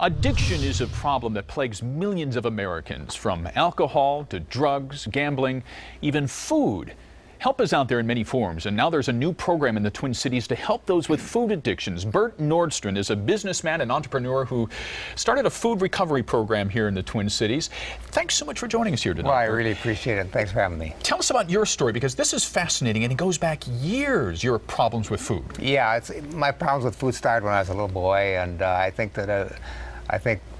Addiction is a problem that plagues millions of Americans, from alcohol to drugs, gambling, even food. Help is out there in many forms, and now there's a new program in the Twin Cities to help those with food addictions. Burt Nordstrand is a businessman and entrepreneur who started a food recovery program here in the Twin Cities. Thanks so much for joining us here tonight. Well, I really appreciate it. Thanks for having me. Tell us about your story, because this is fascinating, and it goes back years, your problems with food. Yeah, my problems with food started when I was a little boy, and I think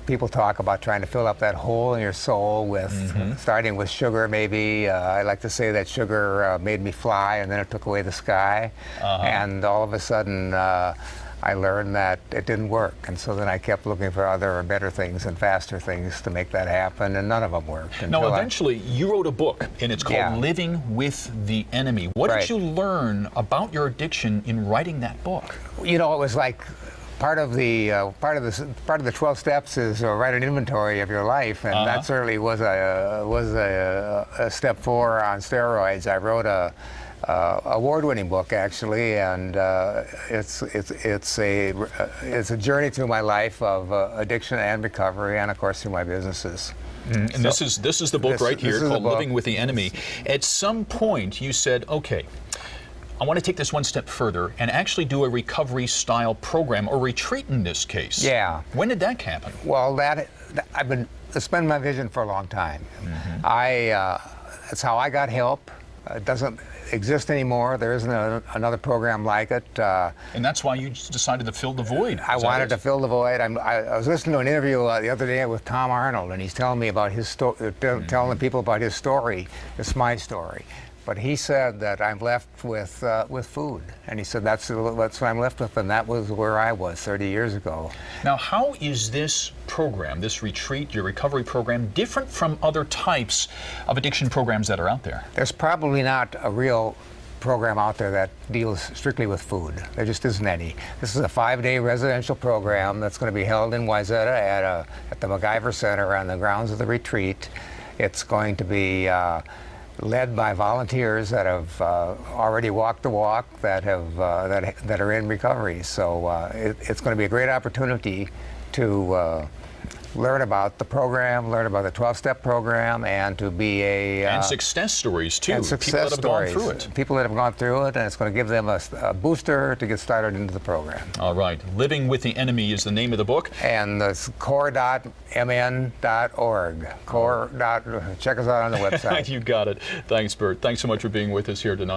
people talk about trying to fill up that hole in your soul with starting with sugar, maybe. I like to say that sugar made me fly, and then it took away the sky. And all of a sudden, I learned that it didn't work. And so then I kept looking for other and better things and faster things to make that happen, and none of them worked. Now, eventually, you wrote a book, and it's called Living with the Enemy. What did you learn about your addiction in writing that book? You know, it was like part of the 12 steps is write an inventory of your life, and that certainly was a step 4 on steroids. I wrote a award-winning book, actually, and it's a journey through my life of addiction and recovery, and of course through my businesses. And so this is the book right here called Living with the Enemy. At some point, you said, okay, I want to take this one step further and actually do a recovery-style program, or retreat in this case. Yeah. When did that happen? Well, it's been my vision for a long time. That's how I got help. It doesn't exist anymore. There isn't another program like it. And that's why you decided to fill the void. I wanted to fill the void. I was listening to an interview the other day with Tom Arnold, and he's telling me about his story, telling people about his story. It's my story. But he said that I'm left with food, and he said that's what I'm left with, and that was where I was 30 years ago. Now, how is this program, this retreat, your recovery program, different from other types of addiction programs that are out there? There's probably not a real program out there that deals strictly with food. There just isn't any. This is a 5-day residential program that's going to be held in Wayzata at the MacGyver Center on the grounds of the retreat. It's going to be led by volunteers that have already walked the walk, that are in recovery. So it's going to be a great opportunity to learn about the program, learn about the 12-step program, and to be and success stories too. And success stories. People that have gone through it. People that have gone through it, and it's going to give them a booster to get started into the program. All right. Living with the Enemy is the name of the book. And it's COR.mn.org. COR. Check us out on the website. You got it. Thanks, Burt. Thanks so much for being with us here tonight.